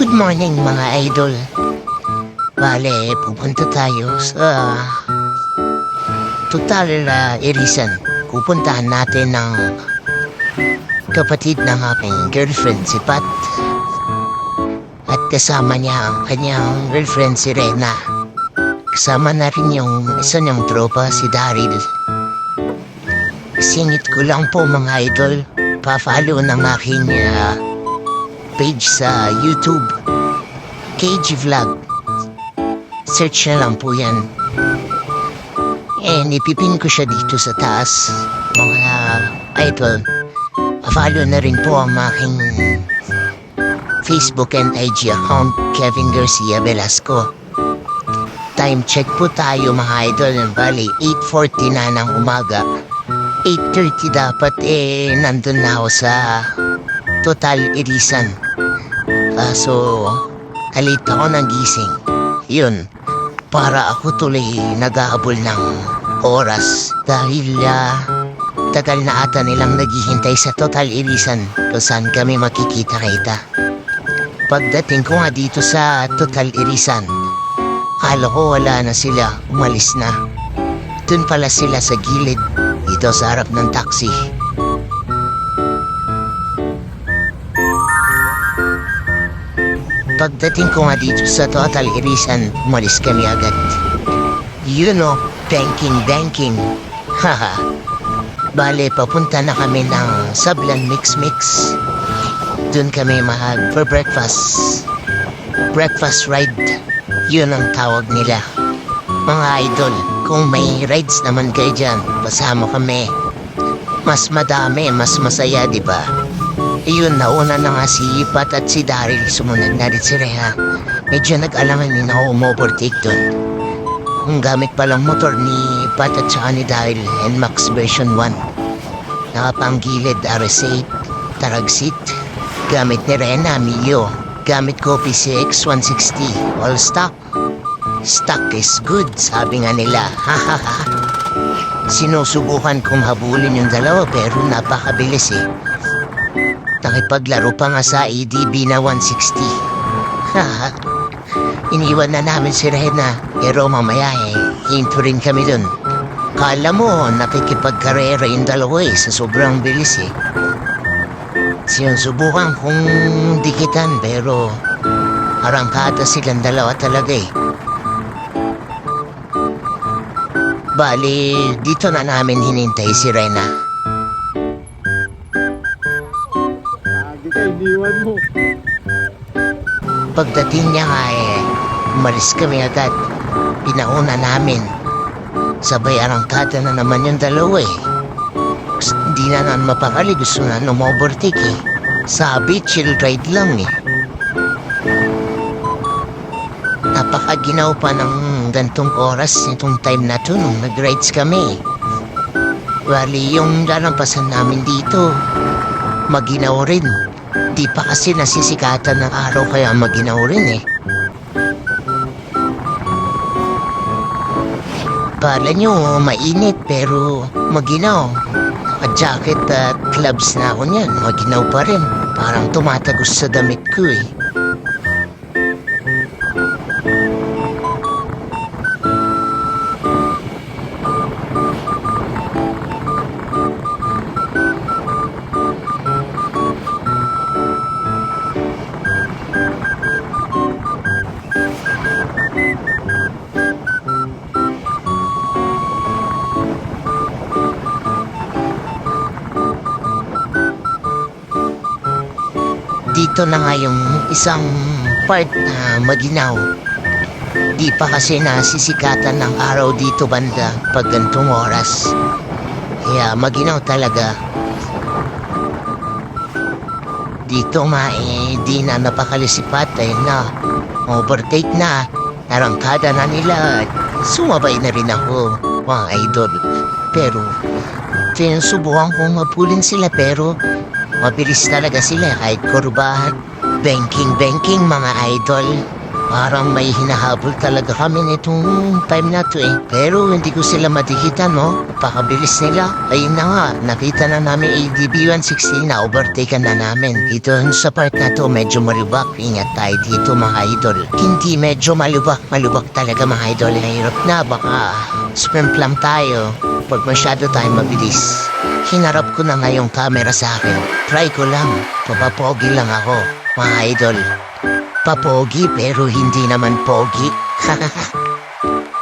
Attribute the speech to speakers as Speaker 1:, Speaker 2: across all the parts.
Speaker 1: Good morning mga idol. Bale, pupunta tayo sa Total Irisan. Pupuntahan natin ng kapatid ng aking girlfriend si Pat. At kasama niya ang kanyang girlfriend si Rena. Kasama na rin yung isa niyang tropa si Daryl. Singit ko lang po mga idol. Pa-follow ng aking page sa YouTube. KG Vlog. Search na lang po yan. And ipipin ko siya dito sa taas. Mga idol. Pa-follow na rin po ang aking Facebook and IG account, Kevin Garcia Velasco. Time check po tayo mga idol. Bali, 8:40 na ng umaga. 8:30 dapat nandun na ako sa Total Irisan. So, alit ako ng gising. Yun, para ako tuloy nag-aabol ng oras. Dahil tagal na ata nilang naghihintay sa Total Irisan kung saan kami makikita-kita. Pagdating ko nga dito sa Total Irisan, akala ko wala na sila, umalis na. Dun pala sila sa gilid, dito sa harap ng taxi. Pagdating ko nga dito sa Total Irisan, umalis kami agad. You know, banking. Haha. Bale, papunta na kami ng Sablan Mix. Doon kami mag-breakfast. Breakfast ride. Yun ang tawag nila. Mga idol, kung may rides naman kayo dyan, pasama kami. Mas madami, mas masaya, di ba? Iyon, nauna na nga si Pat at si Daryl. Sumunod na rin si Reha. Medyo nag-alangan din ako umovertake doon. Ang gamit palang motor ni Pat at saka ni Daryl, NMAX version 1. Nakapanggilid RS8, tarag seat. Gamit ni Rena, Mio. Gamit ko PCX 160, all stock. Stock is good, sabi nga nila. Hahaha. Sinusubukan kong habulin yung dalawa pero napakabilis Nakipaglaro pa nga sa ADB na 160. Haha. Iniwan na namin si Rena. Pero mamaya hinto rin kami dun. Kala mo, nakikipagkarera yung dalawa sa sobrang bilis Sinusubukan kong dikitan pero arangkada silang dalawa talaga Bali, dito na namin hinintay si Rena.
Speaker 2: Iniwan mo.
Speaker 1: Pagdating niya nga umalis kami agad. Pinauna namin. Sabay arangkada na naman yung dalawa Hindi na naman mapakali. Gusto na umovertake Sabi, chill ride lang Napakaginaw pa ng gantong oras itong time na to nung nag-rides kami. Bali, yung lalampasan namin dito, maginaw rin. Di pa kasi nasisikatan ng araw kaya maginaw rin Pala nyo, mainit pero maginaw. Naka-jacket at gloves na ako niyan. Maginaw pa rin. Parang tumatagos sa damit ko Dito na nga yung isang part na maginaw. Di pa kasi nasisikatan ng araw dito banda pag gantong oras. Kaya maginaw talaga. Dito nga di na napakalisipat na overtake na. Narangkada na nila at sumabay na rin ako mga idol. Pero sinusubukan kong mapulin sila pero mabilis talaga sila kahit kurbahan. Banking mga idol. Parang may hinahabol talaga kami nitong time na to eh. Pero hindi ko sila matikitan, no? Napakabilis nila. Ayun na nga, nakita na namin ADB 116 na overtaken na namin. Dito sa part na to, medyo malubak. Ingat tayo dito mga idol. Hindi medyo malubak. Malubak talaga mga idol. Hirap na, baka sprint lang tayo. Pag masyado tayo mabilis. Hinarap ko na nga yung camera sa akin. Try ko lang. Papapogi lang ako, mga idol. Papogi pero hindi naman pogi.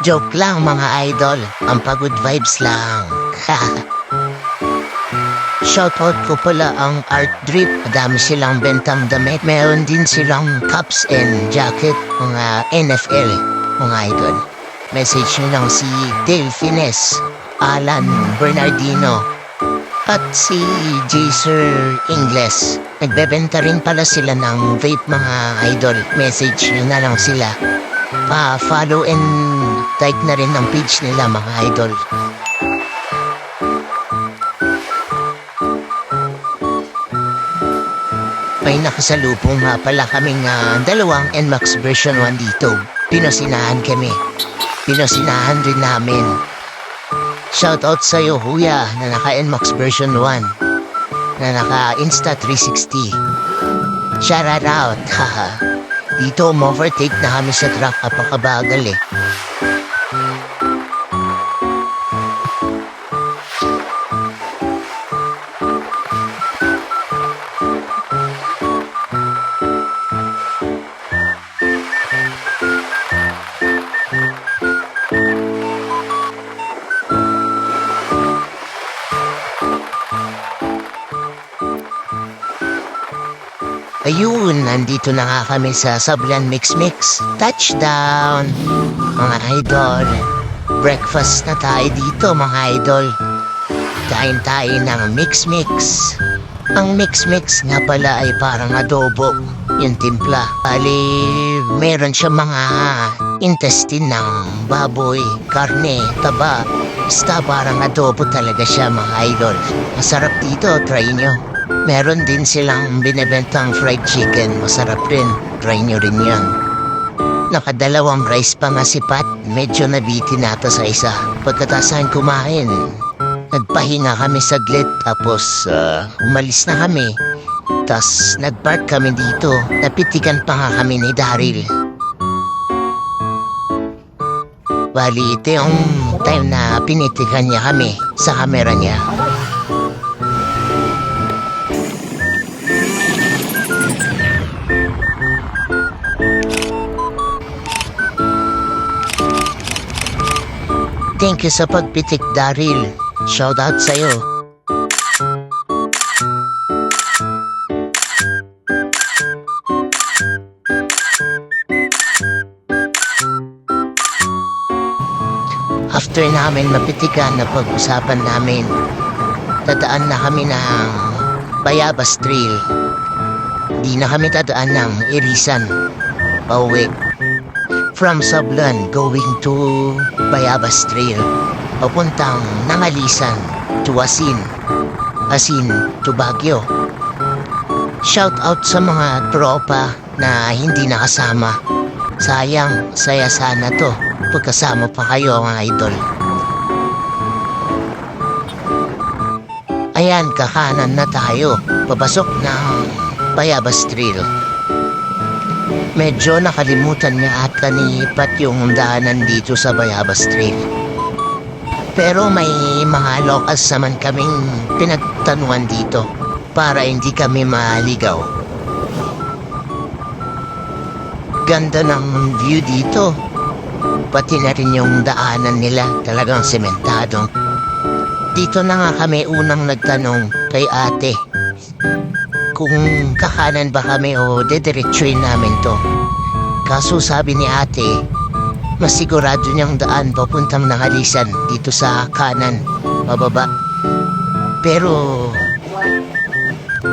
Speaker 1: Joke lang mga idol. Ang pagod vibes lang. Shoutout ko pala ang Art Drip. Madami silang bentang damit. Meron din silang caps and jacket. Mga NFL, mga idol. Message nyo lang si Dale Fines, Alan Bernardino, at si Jaser Ingles. Nagbebenta rin pala sila ng vape mga idol. Message nyo na lang sila. Pa-follow and like na rin ang page nila mga idol. May nakasalubong nga pala kaming dalawang NMAX version 1 dito. Pinosinahan kami. Pinosinahan rin namin. Shoutout sa'yo, Huya, na naka-NMAX version 1. Na naka-Insta 360. Shout out, haha. Dito, overtake na kami sa truck. Apakabagal eh. Ayun, nandito na nga kami sa Sablan Mix Mix. Touchdown! Mga idol, breakfast na tayo dito mga idol. Kain tayo ng Mix Mix. Ang Mix Mix nga pala ay parang adobo, yung timpla. Bali, meron siya mga intestine ng baboy, karne, taba. Basta parang adobo talaga siya mga idol. Masarap dito, try nyo. Meron din silang binebentang fried chicken. Masarap rin. Try nyo rin yan. Nakadalawang rice pa nga si Pat. Medyo nabitin nata sa isa. Pagkatasan kumain, nagpahinga kami saglit. Tapos umalis na kami. Tas nagpark kami dito. Napitikan pa nga kami ni Daryl. Bali, ito yung time na pinitikan niya kami sa kamera niya. Thank you sa pagpitik, Daryl. Shoutout sa'yo. After namin mapitikan na pag-usapan namin, dadaan na kami ng Bayabas Trail. Di na kami dadaan ng Irisan. Pauwi. From Sablan going to Bayabas Trail. Papuntang Nangalisan to Asin. Asin to Baguio. Shout out sa mga tropa na hindi nakasama. Sayang, saya sana to. Pagkasama pa kayo mga idol. Ayan, kakanan na tayo. Papasok ng Bayabas Trail. Medyo nakalimutan nga ata ni Pat yung daanan dito sa Bayabas Trail. Pero may mga locals naman kaming pinagtanuan dito para hindi kami maligaw. Ganda ng view dito. Pati na rin yung daanan nila, talagang sementado. Dito na nga kami unang nagtanong kay ate kung kakanan ba kami o dediretsuin namin to. Kaso sabi ni ate, mas sigurado niyang daan papuntang Nangalisan dito sa kanan, mababa. Pero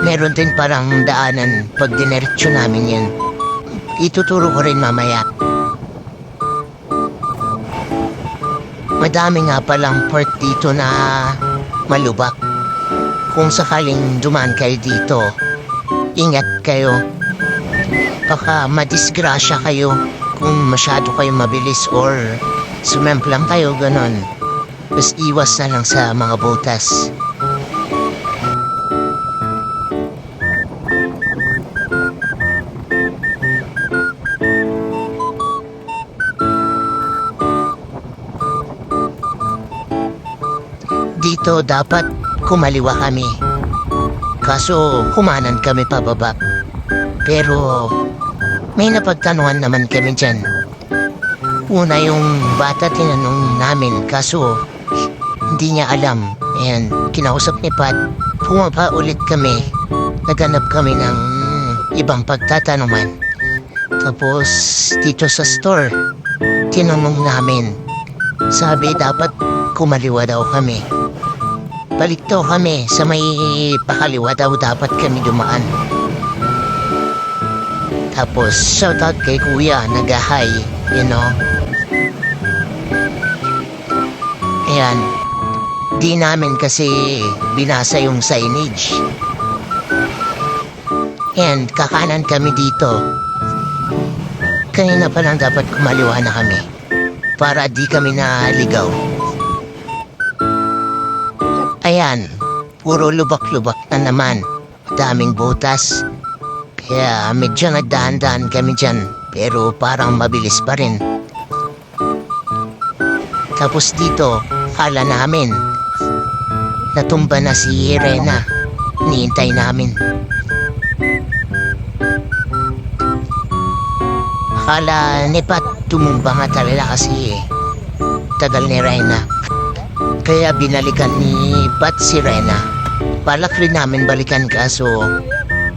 Speaker 1: meron din parang daanan pag dineretsyo namin yan. Ituturo ko rin mamaya. Madami nga palang part dito na malubak. Kung sakaling dumaan kayo dito, ingat kayo. Baka madisgrasya kayo kung masyado kayo mabilis or sumemplang kayo, ganon. Mas iwas na lang sa mga butas. Dito dapat kumaliwa kami. Kaso kumanan kami pababa. Pero may napagtanungan naman kami dyan. Una yung bata tinanong namin kaso hindi niya alam. And kinausap ni Pat, pumaba ulit kami. Naghanap kami ng ibang pagtatanungan. Tapos dito sa store, tinanong namin. Sabi dapat kumaliwa daw kami. Balik daw kami sa may pakaliwa daw dapat kami dumaan. Tapos shoutout kay kuya, nag-hi, you know. Ayan, di namin kasi binasa yung signage. And kakanan kami dito. Kanina pa lang dapat kumaliwa na kami para di kami naligaw. Ayan, puro lubak-lubak na naman. Daming butas. Kaya medyo nagdahan-dahan kami dyan. Pero parang mabilis pa rin. Tapos dito, kala namin natumba na si Rena. Niintay namin. Akala ni Pat tumumba nga talaga kasi tagal ni Rena. Kaya binalikan ni Pat si Rena. Balak rin namin balikan kaso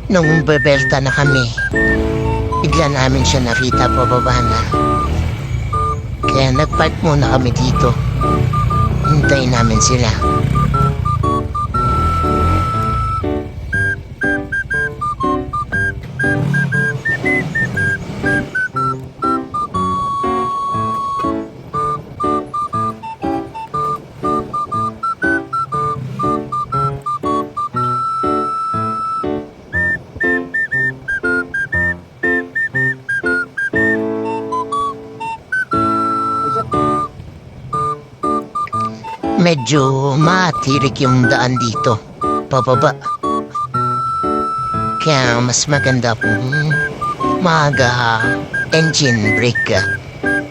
Speaker 1: nung bebelta na kami, bigla namin siya nakita pababa na. Kaya nagpark muna kami dito. Hintayin namin sila. Medyo matirik yung daan dito, pababa. Kaya mas maganda kung mag-engine brake ka.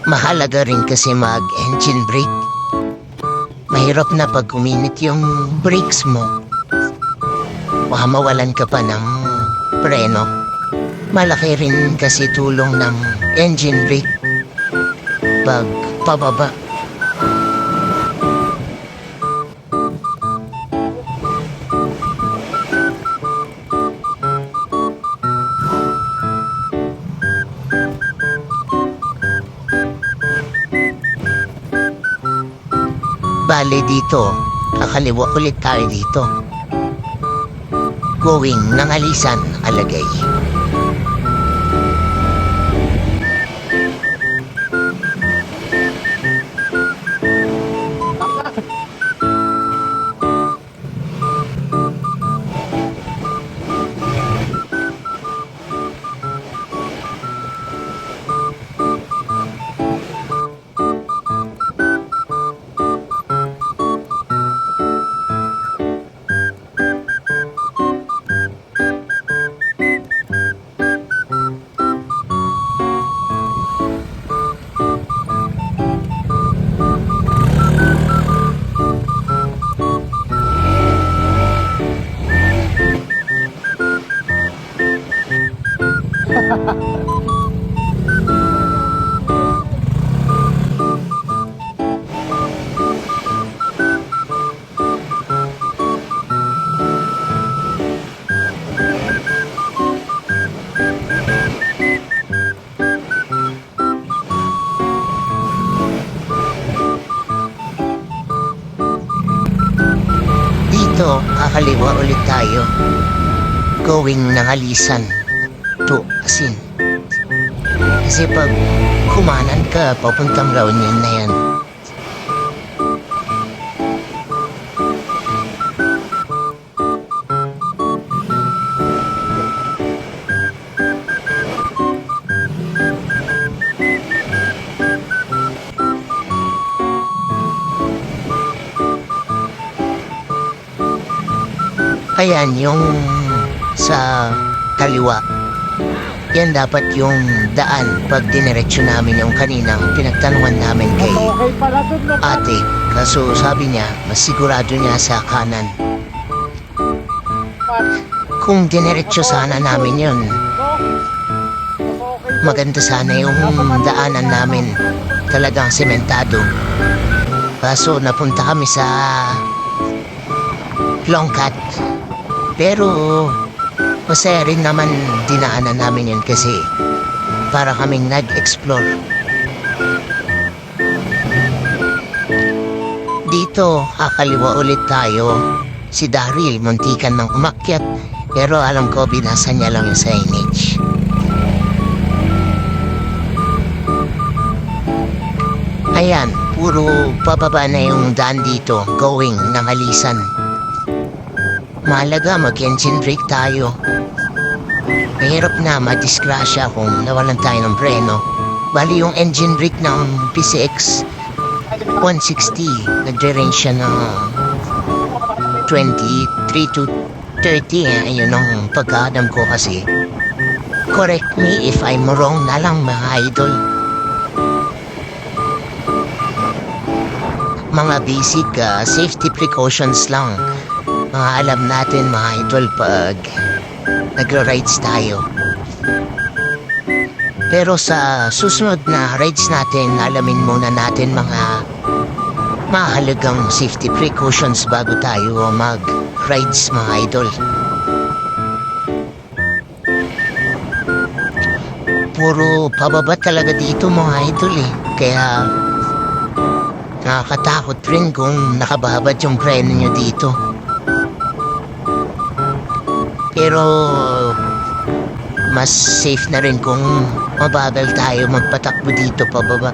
Speaker 1: Mahalaga rin kasi mag-engine brake. Mahirap na pag uminit yung brakes mo. Baka mawalan ka pa ng preno. Malaki rin kasi tulong ng engine brake pag pababa. Bale dito, kakaliwa ulit tayo dito. Going ng Alisan, Alagay. Dito, kakaliwa ulit tayo. Going ng Alisan to Asin. Kasi pag kumanan ka, papuntang La Union na yan. Ayan, yung sa kaliwa. Yan dapat yung daan pag diniretso namin yung kaninang pinagtanungan namin kay
Speaker 2: Okay pala dun, no?
Speaker 1: ate. Kaso sabi niya, mas sigurado niya sa kanan. Kung diniretso sana namin yun, maganda sana yung daanan namin. Talagang sementado. Kaso napunta kami sa Longcat. Pero masaya rin naman dinaanan namin yun kasi para kaming nag-explore. Dito, kakaliwa ulit tayo. Si Daryl, muntikan ng umakyat. Pero alam ko, binasa niya lang yung signage. Ayan, puro pababa na yung daan dito, going ng Alisan. Mahalaga mag-engine brake tayo. Mahirap na madisgrasya kung nawalan tayo ng preno. Bali yung engine brake ng PCX 160, nagre-range siya ng 23 to 30. Ayun ang pagkaadam ko kasi. Correct me if I'm wrong na lang mga idol. Mga basic safety precautions lang. Mga alam natin mga idol pag nagra-rides tayo. Pero sa susunod na rides natin, alamin muna natin mga mahalagang safety precautions bago tayo mag-rides mga idol. Puro pababa talaga dito mga idol eh. Kaya nakakatakot rin kung nakababad yung preno nyo dito. Pero mas safe na rin kung mabagal tayo magpatakbo dito pababa.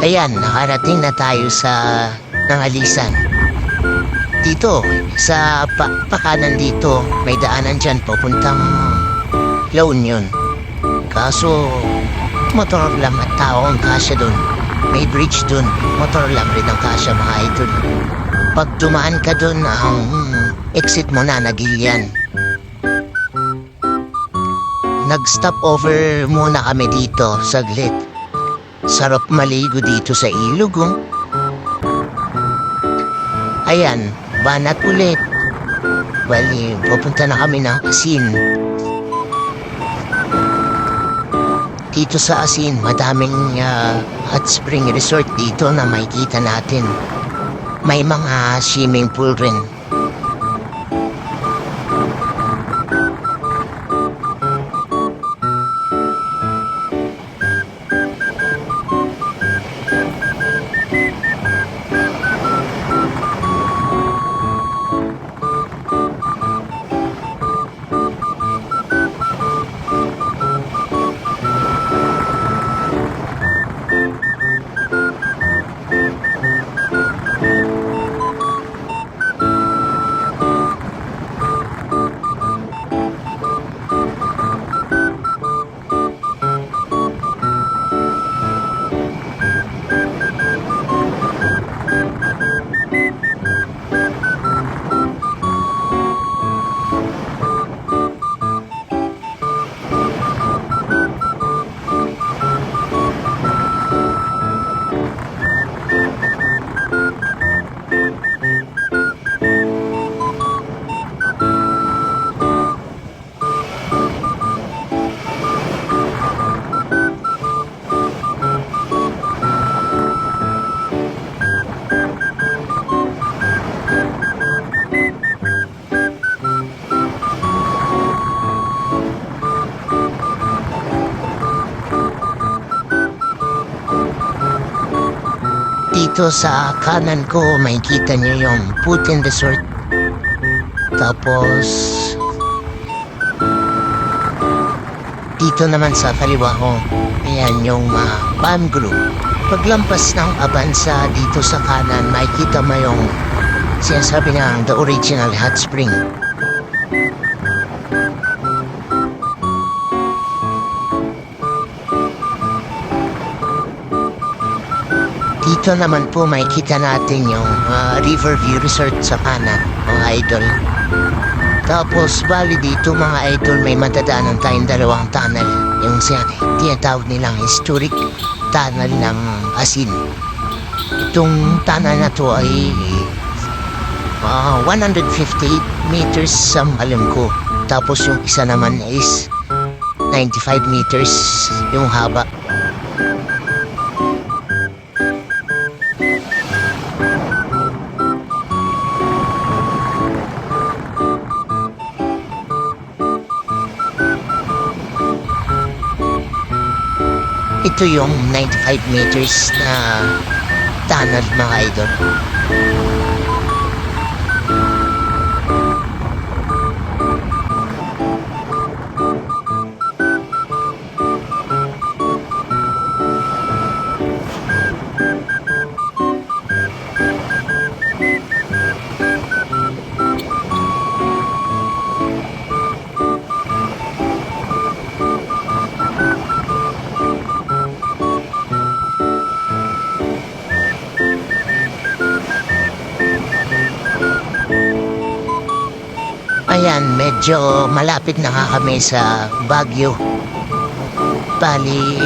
Speaker 1: Ayan, nakarating na tayo sa Nangalisan. Dito, sa pakanan dito, may daanan dyan papuntang La Union. Kaso, motor lang at tao ang kasya dun. May bridge dun, motor lang rin ang kasya mga idol. Pag dumaan ka dun, ang exit mo na Nagilian. Nag-stop over muna kami dito, saglit. Sarap maligo dito sa ilog, oh. Ayan, banat ulit. Bali, pupunta na kami ng Asin. Dito sa Asin, madaming hot spring resort dito na makikita natin. May mga swimming pool rin. Dito sa kanan ko, makikita nyo yung Putin Resort. Tapos, dito naman sa kaliwa ko, ayan yung Palm Group. Paglampas ng Avanza dito sa kanan, makikita mo yung sinasabi ng The Original Hot Spring. Ito naman po makikita natin yung Riverview Resort sa kanan, mga idol. Tapos bali dito mga idol may matadaanan tayong dalawang tunnel. Yung tinatawag nilang historic tunnel ng Asin. Itong tunnel na to ay 158 meters sa alam ko. Tapos yung isa naman is 95 meters yung haba. Ito yung 95 meters na tunnel mga idol. Ayan, medyo malapit na nga kami sa Baguio. Bali,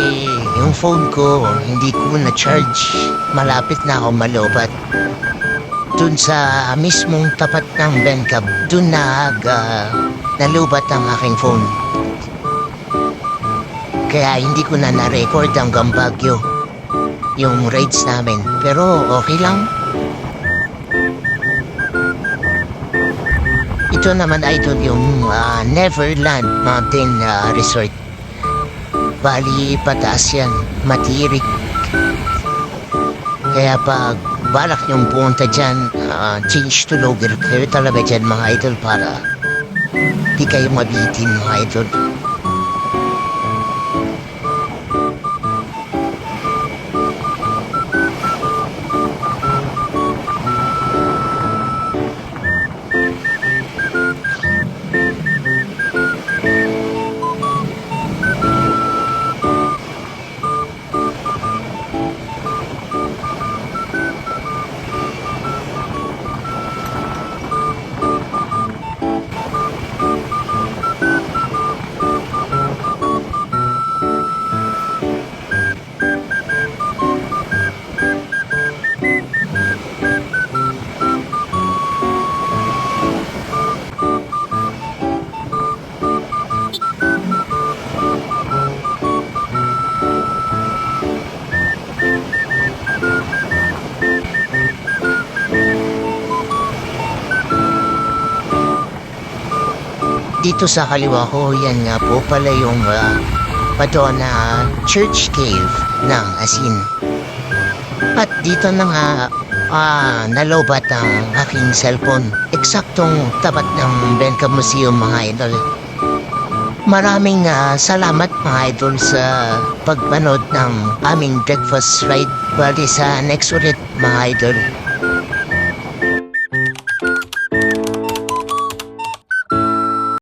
Speaker 1: yung phone ko, hindi ko na-charge. Malapit na ako malobat. Dun sa mismong tapat ng Bencab, dun nalubat ang aking phone. Kaya hindi ko na na-record hanggang Baguio yung rides namin. Pero okay lang. Ito naman idol yung Neverland Mountain Resort. Bali pataas yan, matirik. Kaya pag balak nyong pumunta dyan, change to logger kayo talaga dyan mga idol para di kayo mabitin mga idol. Dito sa kaliwa ko, yan nga po pala yung Padona Church Cave ng Asin. At dito na nga nalobat ang aking cellphone. Eksaktong tapat ng Bencab Museum mga idol. Maraming salamat mga idol sa pagpanood ng aming breakfast ride. Bali sa next ulit mga idol.